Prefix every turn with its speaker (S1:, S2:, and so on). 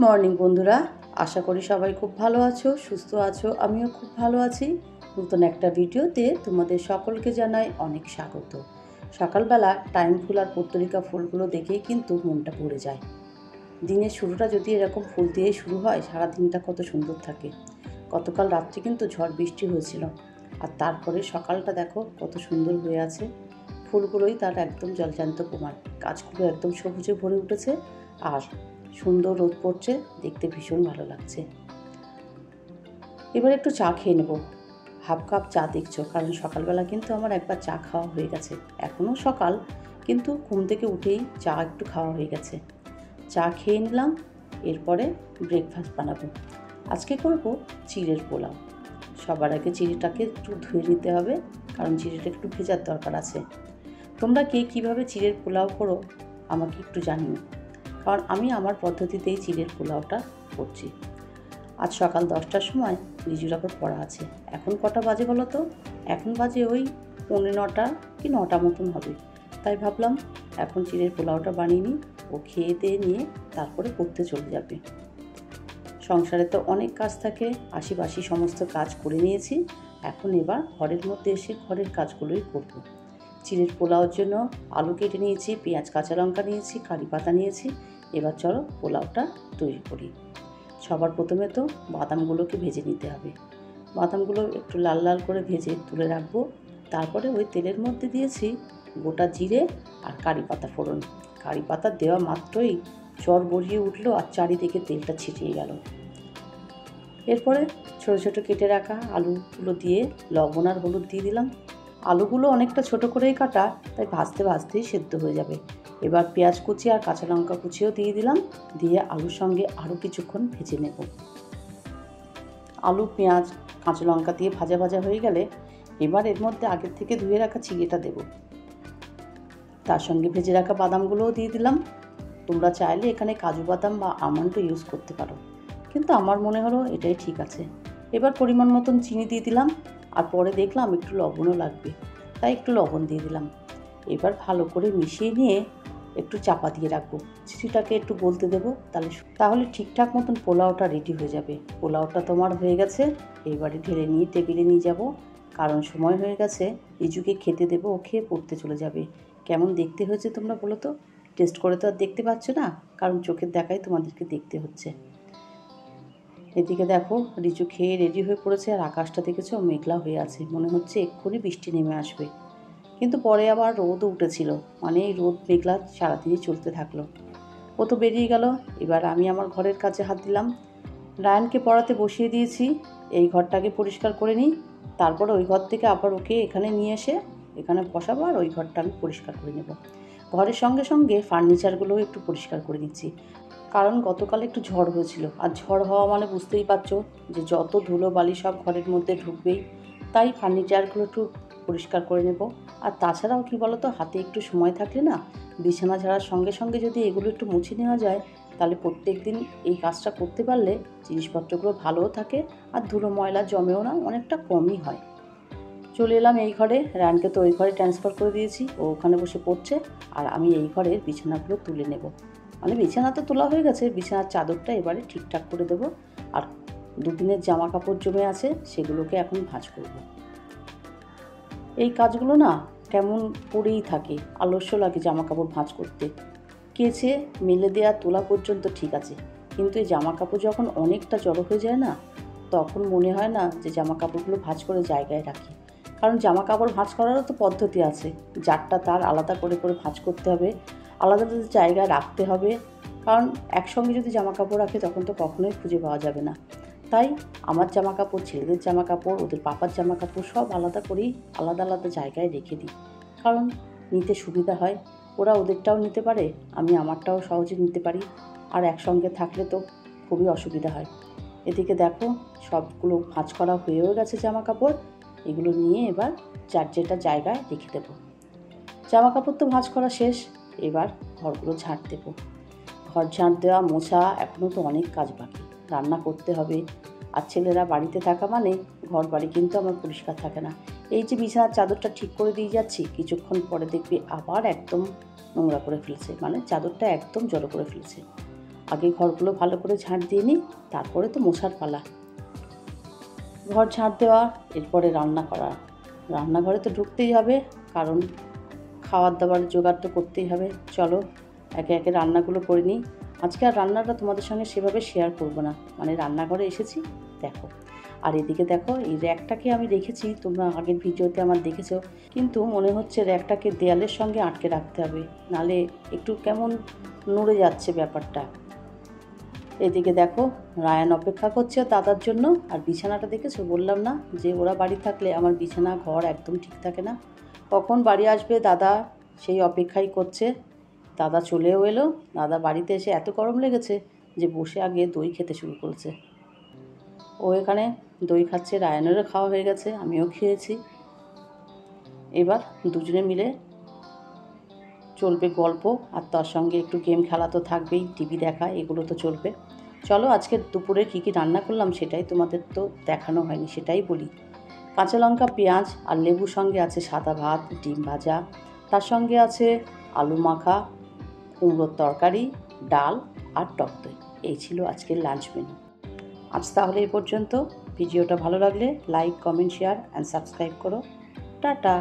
S1: Morning বন্ধুরা, আশা করি সবাই খুব ভালো আছো, সুস্থ আছো। আমিও খুব ভালো আছি। নতুন একটা ভিডিওতে তোমাদের সকলকে জানাই অনেক স্বাগত। সকালবেলা টাইম ফুল আর পত্তরিকা ফুলগুলো দেখেই কিন্তু মনটা ভরে যায়। দিনের শুরুটা যদি এরকম ফুল দিয়েই শুরু হয়, সারা দিনটা কত সুন্দর থাকে। গতকাল রাত্রে কিন্তু ঝড় বৃষ্টি হয়েছিল, আর তারপরে সকালটা দেখো কত সুন্দর হয়ে আছে। ফুলগুলোই তার একদম জলজান্ত প্রমাণ। গাছগুলো একদম সবুজে ভরে উঠেছে, আর সুন্দর রোদ পড়ছে, দেখতে ভীষণ ভালো লাগছে। এবার একটু চা খেয়ে নেব। হাফ কাপ চা দেখছো, কারণ সকালবেলা কিন্তু আমার একবার চা খাওয়া হয়ে গেছে। এখনও সকাল, কিন্তু ঘুম থেকে উঠেই চা একটু খাওয়া হয়ে গেছে। চা খেয়ে নিলাম। এরপরে ব্রেকফাস্ট বানাবো। আজকে করব চিড়ের পোলাও। সবার আগে চিড়েটাকে একটু ধুয়ে নিতে হবে, কারণ চিড়েটা একটু ভেজার দরকার আছে। তোমরা কে কীভাবে চিড়ের পোলাও করো আমাকে একটু জানিও, কারণ আমি আমার পদ্ধতিতেই চিড়ের পোলাওটা করছি। আজ সকাল 10টার সময় রিজুর আবার পড়া আছে। এখন কটা বাজে বলো তো? এখন বাজে ওই 9:45 কি 9টা মতন হবে। তাই ভাবলাম এখন চিড়ের পোলাওটা বানিয়ে নিই, ও খেয়ে দিয়ে নিয়ে তারপরে পড়তে চলে যাবে। সংসারে তো অনেক কাজ থাকে, আশিপাশি সমস্ত কাজ করে নিয়েছি। এখন এবার ঘরের মধ্যে এসে ঘরের কাজগুলোই করব। চিড়ের পোলাওর জন্য আলু কেটে নিয়েছি, পেঁয়াজ কাঁচা লঙ্কা নিয়েছি, কারি পাতা নিয়েছি। এবার চলো পোলাওটা তৈরি করি। সবার প্রথমে তো বাদামগুলোকে ভেজে নিতে হবে। বাদামগুলো একটু লাল লাল করে ভেজে তুলে রাখবো। তারপরে ওই তেলের মধ্যে দিয়েছি গোটা জিরে আর কারি পাতা ফোড়ন। কারি পাতা দেওয়া মাত্রই চর বড়িয়ে উঠলো, আর চারিদিকে তেলটা ছিটিয়ে গেল। এরপরে ছোটো ছোটো কেটে রাখা আলুগুলো দিয়ে লবণ আর হলুদ দিয়ে দিলাম। আলুগুলো অনেকটা ছোট করেই কাটা, তাই ভাজতে ভাজতেই সেদ্ধ হয়ে যাবে। এবার পেঁয়াজ কুচি আর কাঁচা লঙ্কা কুচিও দিয়ে দিলাম, দিয়ে আলুর সঙ্গে আরও কিছুক্ষণ ভেজে নেব। আলু, পেঁয়াজ, কাঁচা লঙ্কা দিয়ে ভাজা ভাজা হয়ে গেলে এবার এর মধ্যে আগের থেকে ধুয়ে রাখা চিড়েটা দেব। তার সঙ্গে ভেজে রাখা বাদামগুলোও দিয়ে দিলাম। তোমরা চাইলে এখানে কাজু বাদাম বা আমন্ডও ইউজ করতে পারো, কিন্তু আমার মনে হলো এটাই ঠিক আছে। এবার পরিমাণ মতন চিনি দিয়ে দিলাম, আর পরে দেখলাম একটু লবণও লাগবে, তাই একটু লবণ দিয়ে দিলাম। এবার ভালো করে মিশিয়ে নিয়ে একটু চাপা দিয়ে রাখবো। চিড়িটাকে একটু গলতে দেবো, তাহলে ঠিকঠাক মতন পোলাওটা রেডি হয়ে যাবে। পোলাওটা তোমার হয়ে গেছে। এবারে ঢেলে নিয়ে টেবিলে নিয়ে যাব, কারণ সময় হয়ে গেছে রিজুকে খেতে দেবো। ও খেয়ে পড়তে চলে যাবে। কেমন দেখতে হয়েছে তোমরা বলো তো? টেস্ট করে তো আর দেখতে পাচ্ছ না, কারণ চোখের দেখাই তোমাদেরকে দেখতে হচ্ছে। এদিকে দেখো রিজু খেয়ে রেডি হয়ে পড়েছে, আর আকাশটা দেখেছো মেঘলা হয়ে আছে, মনে হচ্ছে এক্ষুনি বৃষ্টি নেমে আসবে। কিন্তু পরে আবার রোদও উঠেছিল, মানে এই রোদ মেঘলা সারাদিনই চলতে থাকলো। ও তো বেরিয়ে গেল। এবার আমি আমার ঘরের কাছে হাত দিলাম। রায়ানকে পড়াতে বসিয়ে দিয়েছি। এই ঘরটাকে পরিষ্কার করে নিই, তারপর ওই ঘর থেকে আবার ওকে এখানে নিয়ে এসে এখানে বসাবো, আর ওই ঘরটা আমি পরিষ্কার করে নেব। ঘরের সঙ্গে সঙ্গে ফার্নিচারগুলোও একটু পরিষ্কার করে নিচ্ছি, কারণ গতকাল একটু ঝড় হয়েছিল, আর ঝড় হওয়া মানে বুঝতেই পারছো যে যত ধুলো বালি সব ঘরের মধ্যে ঢুকবেই। তাই ফার্নিচারগুলো একটু পরিষ্কার করে নেব। আর তাছাড়াও কি বলো তো, হাতে একটু সময় থাকলে না, বিছানা ঝাড়ার সঙ্গে সঙ্গে যদি এগুলো একটু মুছে নেওয়া যায়, তাহলে প্রত্যেক দিন এই কাজটা করতে পারলে জিনিসপত্রগুলো ভালোও থাকে, আর ধুলো ময়লা জমেও না, অনেকটা কমই হয়। চলে এলাম এই ঘরে। রায়ানকে তো ওই ঘরে ট্রান্সফার করে দিয়েছি, ও ওখানে বসে পড়ছে, আর আমি এই ঘরের বিছানাগুলো তুলে নেব। মানে বিছানা তো তোলা হয়ে গেছে, বিছানার চাদরটা এবারে ঠিকঠাক করে দেবো। আর দুদিনের জামা কাপড় জমে আছে, সেগুলোকে এখন ভাঁজ করব। এই কাজগুলো না কেমন পড়েই থাকে, আলস্য লাগে জামা কাপড় ভাঁজ করতে। কেচে মেলে দেওয়া তোলা পর্যন্ত ঠিক আছে, কিন্তু এই জামা কাপড় যখন অনেকটা জড়ো হয়ে যায় না, তখন মনে হয় না যে জামা কাপড়গুলো ভাঁজ করে জায়গায় রাখি। কারণ জামা কাপড় ভাঁজ করারও তো পদ্ধতি আছে, যারটা তার আলাদা করে করে ভাঁজ করতে হবে, আলাদা আলাদা জায়গায় রাখতে হবে। কারণ একসঙ্গে যদি জামা কাপড় রাখে তখন তো কখনোই খুঁজে পাওয়া যাবে না। তাই আমার জামা কাপড়, ছেলেদের জামা কাপড়, ওদের পাপার জামা কাপড় সব আলাদা করেই আলাদা আলাদা জায়গায় রেখে দিই, কারণ নিতে সুবিধা হয়। ওরা ওদেরটাও নিতে পারে, আমি আমারটাও সহজে নিতে পারি, আর একসঙ্গে থাকলে তো খুবই অসুবিধা হয়। এদিকে দেখো সবগুলো ভাঁজ করা হয়েও গেছে জামা কাপড়। এগুলো নিয়ে এবার যার যেটা জায়গায় রেখে দেবো। জামা কাপড় তো ভাঁজ করা শেষ, এবার ঘরগুলো ঝাঁট দেবো। ঘর ঝাঁট দেওয়া, মোছা, এখনও তো অনেক কাজ বাকি। রান্না করতে হবে, আর ছেলেরা বাড়িতে থাকা মানে ঘর বাড়ি কিন্তু আমার পরিষ্কার থাকে না। এই যে বিছানার চাদরটা ঠিক করে দিয়ে যাচ্ছি, কিছুক্ষণ পরে দেখবি আবার একদম নোংরা করে ফেলছে, মানে চাদরটা একদম জড়ো করে ফেলছে। আগে ঘরগুলো ভালো করে ঝাঁট দিয়ে নিই, তারপরে তো মোছার পালা। ঘর ঝাঁট দেওয়া, এরপরে রান্না করা। রান্নাঘরে তো ঢুকতেই হবে, কারণ খাবার দাবার জোগাড় তো করতেই হবে। চলো একে একে রান্নাগুলো করে নিই। আজকে আর রান্নাটা তোমাদের সঙ্গে সেভাবে শেয়ার করব না, মানে রান্নাঘরে এসেছি দেখো। আর এদিকে দেখো, এই র্যাকটাকে আমি রেখেছি, তোমরা আগের ভিডিওতে আমার দেখেছো, কিন্তু মনে হচ্ছে র্যাকটাকে দেয়ালের সঙ্গে আটকে রাখতে হবে, নালে একটু কেমন নড়ে যাচ্ছে ব্যাপারটা। এদিকে দেখো, রায়ান অপেক্ষা করছে দাদার জন্য। আর বিছানাটা দেখেছো, বললাম না যে ওরা বাড়ি থাকলে আমার বিছানা ঘর একদম ঠিক থাকে না। কখন বাড়ি আসবে দাদা সেই অপেক্ষাই করছে। দাদা চলেও এলো। দাদা বাড়িতে এসে এত গরম লেগেছে যে বসে আগে দই খেতে শুরু করেছে। ও এখানে দই খাচ্ছে, রায়ানেরও খাওয়া হয়ে গেছে, আমিও খেয়েছি। এবার দুজনে মিলে চলবে গল্প, আর তার সঙ্গে একটু গেম খেলা তো থাকবেই, টিভি দেখা, এগুলো তো চলবে। চলো আজকে দুপুরে কী কী রান্না করলাম সেটাই তোমাদের তো দেখানো হয়নি, সেটাই বলি। কাঁচা লঙ্কা, পেঁয়াজ আর লেবুর সঙ্গে আছে সাদা ভাত, ডিম ভাজা, তার সঙ্গে আছে আলু মাখা, কুমড়োর তরকারি, ডাল আর টক দই। এই ছিল আজকের লাঞ্চ মেনু। আজ তাহলে এই পর্যন্ত। ভিডিওটা ভালো লাগলে like, comment, share and subscribe করো। টাটা।